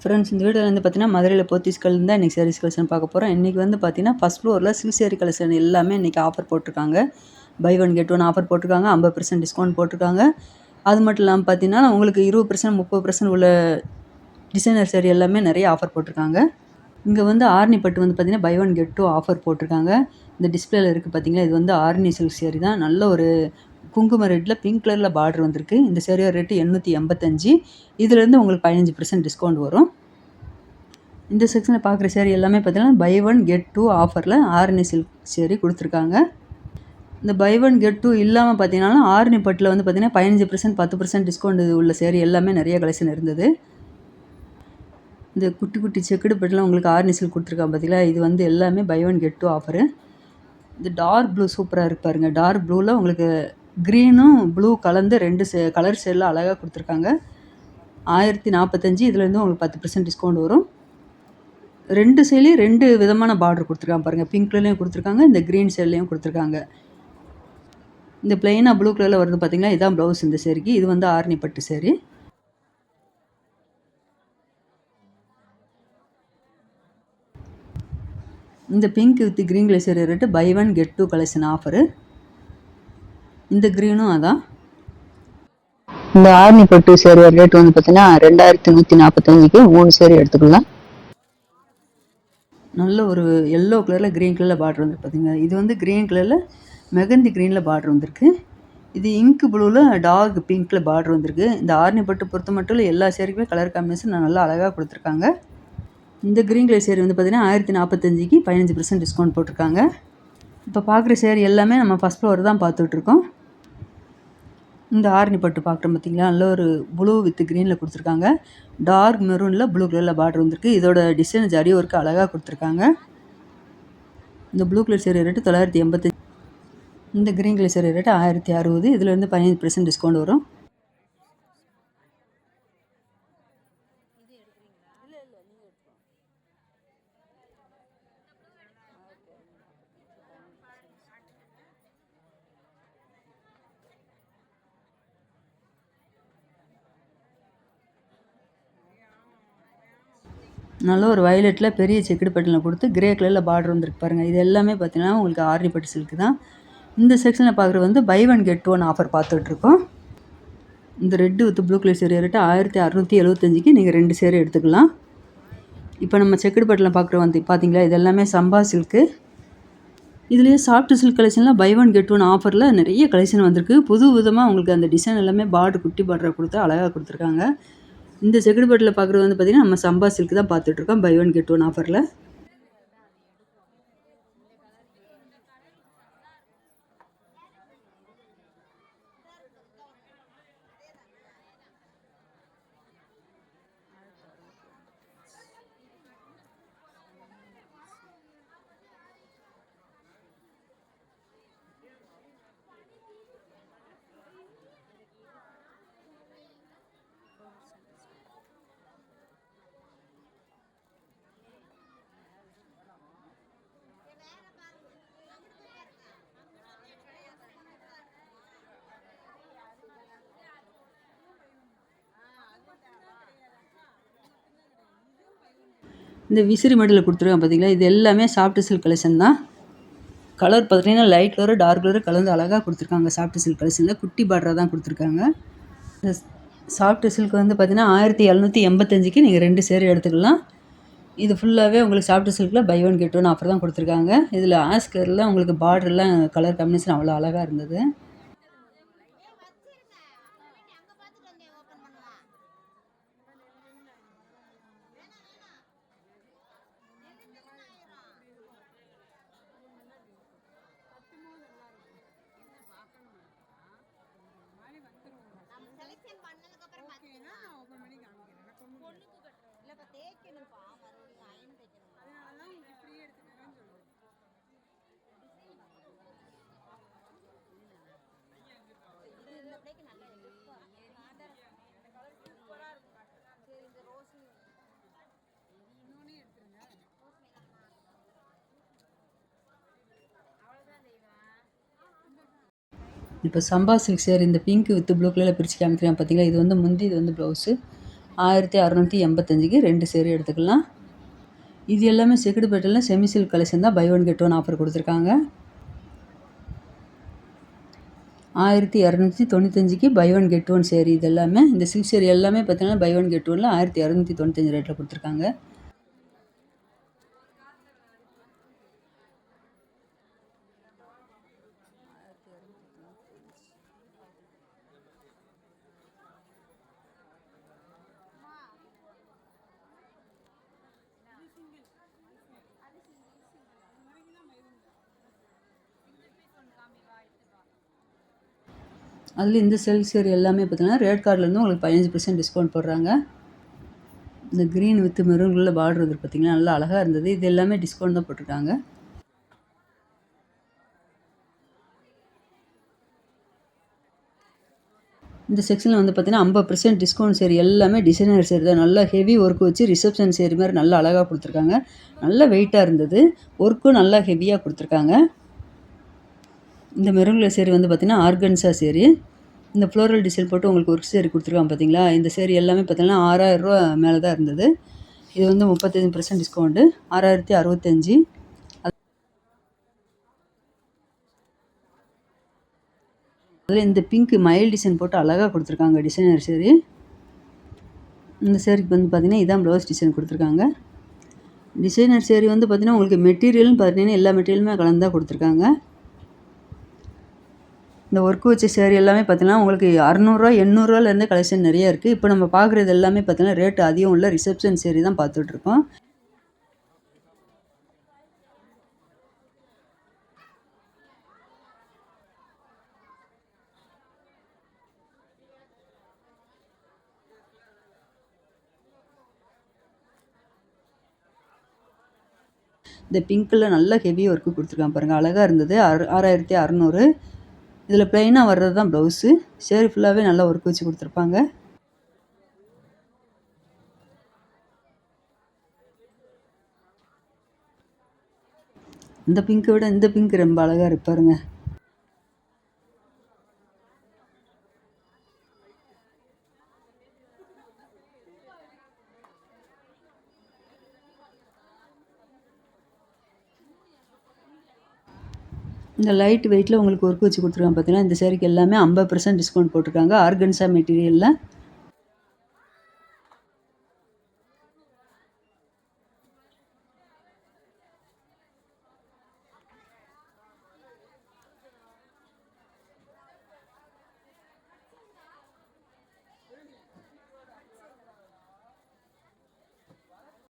Friends, இந்த வீடியோவில் வந்து பார்த்தீங்கன்னா மதுரையில் போத்தீஸ்கள் தான் இன்றைக்கி சாரீஸ் கலெக்ஷன் பார்க்க போகிறோம். இன்றைக்கி வந்து பார்த்தீங்கன்னா ஃபஸ்ட் ஃப்ளோரில் சில்க் சாரீ கலெக்ஷன் எல்லாமே இன்றைக்கி ஆஃபர் போட்டிருக்காங்க. Buy one get one offer போட்டிருக்காங்க. 50% டிஸ்கவுண்ட் போட்டிருக்காங்க. அது மட்டும் இல்லாமல் பார்த்தீங்கன்னா உங்களுக்கு 20% 30% உள்ள டிசைனர் சாரீ எல்லாமே நிறைய ஆஃபர் போட்டிருக்காங்க. இங்கே வந்து ஆரணி பட்டு வந்து பார்த்தீங்கன்னா buy one get two offer போட்டிருக்காங்க. இந்த டிஸ்பிளேல இருக்குது பார்த்தீங்களா, இது வந்து ஆரணி சில்க் சாரீ தான். நல்ல ஒரு குங்கும ரெட்டில் பிங்க் கலரில் பார்டர் வந்திருக்கு. இந்த சாரியோட ரேட்டு 885. இதுலேருந்து உங்களுக்கு 15% டிஸ்கவுண்ட் வரும். இந்த செக்ஷனில் பார்க்குற சாரீ எல்லாமே பார்த்தீங்கன்னா பை ஒன் கெட் டூ ஆஃபரில் ஆரணி சில்க் சாரீ கொடுத்துருக்காங்க. இந்த பை ஒன் கெட் டூ இல்லாமல் பார்த்தீங்கன்னா ஆரணி பட்டில் வந்து பார்த்தீங்கன்னா 15% 10% டிஸ்கவுண்ட் உள்ள சாரீ எல்லாமே நிறைய கலெக்ஷன் இருந்தது. இந்த குட்டி குட்டி செக்குடு பட்டிலாம் உங்களுக்கு ஆரணி சில்க் கொடுத்துருக்காங்க பார்த்தீங்களா, இது வந்து எல்லாமே buy one get two offer. இந்த டார்க் ப்ளூ சூப்பராக இருக்கு பாருங்க. டார்க் ப்ளூவில் உங்களுக்கு க்ரீனும் ப்ளூ கலந்து 2 கலர் ஷேடில் அழகாக கொடுத்துருக்காங்க. 1045. இதுலேருந்து உங்களுக்கு 10% டிஸ்கவுண்ட் வரும். 2 சைட்லேயும் 2 விதமான பார்டர் கொடுத்துருக்காங்க பாருங்கள். பிங்க் கலர்லேயும் கொடுத்துருக்காங்க, இந்த க்ரீன் சைட்லேயும் கொடுத்துருக்காங்க. இந்த பிளெயினாக ப்ளூ கலரில் வருது பார்த்தீங்களா, இதுதான் ப்ளவுஸ் இந்த சேரீக்கு. இது வந்து ஆரணி பட்டு சேரீ. இந்த pink with green colour sari rate buy one get two collection offer. இந்த க்ரீனும் அதான். இந்த ஆரணி பட்டு சேரீ ரேட் வந்து பார்த்தீங்கன்னா 2145க்கு 3 சேரீ எடுத்துக்கலாம். நல்ல ஒரு எல்லோ கலரில் க்ரீன் கலரில் பார்டர் வந்து பார்த்தீங்க. இது வந்து க்ரீன் கலரில் மெகந்தி க்ரீனில் பார்டர் வந்திருக்கு. இது இங்க் ப்ளூவில் டார்க் பிங்க்கில் பார்டர் வந்திருக்கு. இந்த ஆரணி பட்டு பொறுத்த மட்டும் இல்லை எல்லா சேரீக்குமே கலர் காம்பினேஷன் நல்லா அழகாக கொடுத்துருக்காங்க. இந்த க்ரீன் கலர் சேரீ வந்து பார்த்தீங்கன்னா 1045க்கு 15% டிஸ்கவுண்ட் போட்டிருக்காங்க. இப்போ பார்க்குற சேரீ எல்லாமே நம்ம ஃபஸ்ட் ஃப்ளோர் தான் பார்த்துட்ருக்கோம். இந்த ஆரணி பட்டு பார்க்குறோம் பார்த்தீங்களா, நல்ல ஒரு ப்ளூ வித் க்ரீனில் கொடுத்துருக்காங்க. டார்க் மெரூனில் ப்ளூ கலரில் பார்டர் வந்திருக்கு. இதோட டிசைன் ஜரி ஒர்க்கு அழகாக கொடுத்துருக்காங்க. இந்த ப்ளூ கலர் சேரீ ரேட்டு 985. இந்த க்ரீன் கலர் சேரீ ரேட்டு 1060. இதுலேருந்து 15% டிஸ்கவுண்ட் வரும். நல்ல ஒரு வயலட்டில் பெரிய செக்குடு பட்டில் கொடுத்து கிரே கலரில் பார்டர் வந்துருக்கு பாருங்கள். இது எல்லாமே பார்த்தீங்கன்னா உங்களுக்கு ஆரணி பட்டு சில்க்கு தான். இந்த செக்ஷனில் பார்க்குறது வந்து buy one get one offer பார்த்துட்ருக்கோம். இந்த red with blue colour sari rate 1675க்கு நீங்கள் 2 சேரீ எடுத்துக்கலாம். இப்போ நம்ம செக்குடு பட்டில் பார்க்குறோம் வந்து பார்த்தீங்களா, இது எல்லாமே சம்பா சில்க்கு. இதுலேயே சாஃப்ட் சில்க் கலெக்ஷனில் பை ஒன் கெட் ஒன் ஆஃபரில் நிறைய கலெக்ஷன் வந்திருக்கு. புது விதமாக உங்களுக்கு அந்த டிசைன் எல்லாமே பார்டர் குட்டி பார்டரை கொடுத்து அழகாக கொடுத்துருக்காங்க. இந்த செக்குடு பட்டில் பார்க்குறது வந்து பார்த்திங்கன்னா நம்ம சம்பா சில்க் தான் பார்த்துட்ருக்கோம் பை ஒன் கெட் ஒன் ஆஃபரில். இந்த விசிறி மாடலில் கொடுத்துருக்காங்க பார்த்தீங்களா, இது எல்லாமே சாஃப்ட் சில்க் கலெக்ஷன் தான். கலர் பார்த்தீங்கன்னா லைட் கலரு டார்க் கலரு கலந்து அழகாக கொடுத்துருக்காங்க. சாஃப்ட் சில்க் கலெக்ஷனில் குட்டி பார்டராக தான் கொடுத்துருக்காங்க. இந்த சாஃப்ட் சில்க் வந்து பார்த்தீங்கன்னா 1785க்கு நீங்கள் 2 சேரீ எடுத்துக்கலாம். இது ஃபுல்லாகவே உங்களுக்கு சாஃப்ட் சில்கில் buy one get one offer தான் கொடுத்துருக்காங்க. இதில் ஆஷ் கலரில் உங்களுக்கு பார்டர்லாம் கலர் காம்பினேஷன் அவ்வளோ அழகாக இருந்தது. இப்போ சம்பா சில்க் சேரீ இந்த பிங்க் வித் ப்ளூ கலரில் பிரித்து காமிக்கிறேன் பார்த்தீங்களா, இது வந்து முந்தி, இது வந்து ப்ளவுஸு. 1685க்கு 2 சேரி எடுத்துக்கலாம். இது எல்லாமே செக்குடு பேட்டர்னில் செமி சில்க் கலெக்ஷன் தான். Buy one get one offer கொடுத்துருக்காங்க. 1295க்கு buy one get one sari. இது எல்லாமே இந்த சில்க் சேரீ எல்லாமே பார்த்தீங்கன்னா பை ஒன் கெட் ஒன்ல 1295 ரேட்டில் கொடுத்துருக்காங்க. அதில் இந்த சில்க் சேரீ எல்லாமே பார்த்தீங்கன்னா ரேட் கார்ட்லேருந்து உங்களுக்கு 15% டிஸ்கவுண்ட் போடுறாங்க. இந்த க்ரீன் வித் மெரூன்ல பார்டர் இருக்குது பார்த்தீங்கன்னா, நல்லா அழகாக இருந்தது. இது எல்லாமே டிஸ்கவுண்ட் தான் போட்டிருக்காங்க. இந்த செக்ஷனில் வந்து பார்த்தீங்கன்னா 50% டிஸ்கவுண்ட் சேரீ எல்லாமே டிசைனர் சேரீ தான். நல்லா ஹெவி ஒர்க் வச்சு ரிசப்ஷன் சேரீ மாதிரி நல்லா அழகாக கொடுத்துருக்காங்க. நல்ல வெயிட்டாக இருந்தது. ஒர்க்கும் நல்லா ஹெவியாக கொடுத்துருக்காங்க. இந்த மெரூன்ல சேரீ வந்து பார்த்தீங்கன்னா ஆர்கன்ஸா சேரீ. இந்த ஃப்ளோரல் டிசைன் போட்டு உங்களுக்கு ஒர்க் சேரீ கொடுத்துருக்காங்க பார்த்தீங்களா. இந்த சேரீ எல்லாமே பார்த்தீங்கன்னா 6000 ரூபா மேலே தான் இருந்தது. இது வந்து 35% டிஸ்கவுண்ட்டு 6065. அதில் இந்த பிங்க் மயில் டிசைன் போட்டு அழகாக கொடுத்துருக்காங்க டிசைனர் சேரீ. இந்த சேரீக்கு வந்து பார்த்தீங்கன்னா இதான் ப்ளவுஸ் டிசைன் கொடுத்துருக்காங்க. டிசைனர் சேரீ வந்து பார்த்தீங்கன்னா உங்களுக்கு மெட்டீரியல்னு பார்த்தீங்கன்னா எல்லா மெட்டீரியலுமே கலந்து தான் கொடுத்துருக்காங்க. இந்த ஒர்க் வச்ச சேரீ எல்லாமே பார்த்தீங்கன்னா உங்களுக்கு 600 800 கலெக்ஷன் நிறைய இருக்குது. இப்போ நம்ம பார்க்குறது எல்லாமே பார்த்தீங்கன்னா ரேட்டு அதிகம் உள்ள ரிசப்ஷன் சேரீ தான் பார்த்துட்ருக்கோம். இந்த பிங்க்கில் நல்ல ஹெவி ஒர்க்கு கொடுத்துருக்காங்க பாருங்கள், அழகாக இருந்தது. 6600. இதில் ப்ளைனாக வர்றது தான் ப்ளவுஸு. சேரீ ஃபுல்லாகவே நல்லா ஒர்க் வச்சு கொடுத்துருப்பாங்க. இந்த பிங்க்கை விட இந்த பிங்க் ரொம்ப அழகாக இருக்கு பாருங்க. இந்த லைட் வெயிட்டில் உங்களுக்கு ஒர்க் வச்சு கொடுத்துருக்காங்க பார்த்தீங்கன்னா. இந்த சேரீக்கு எல்லாமே 50% டிஸ்கவுண்ட் போட்டிருக்காங்க. ஆர்கன்ஸா மெட்டீரியலில்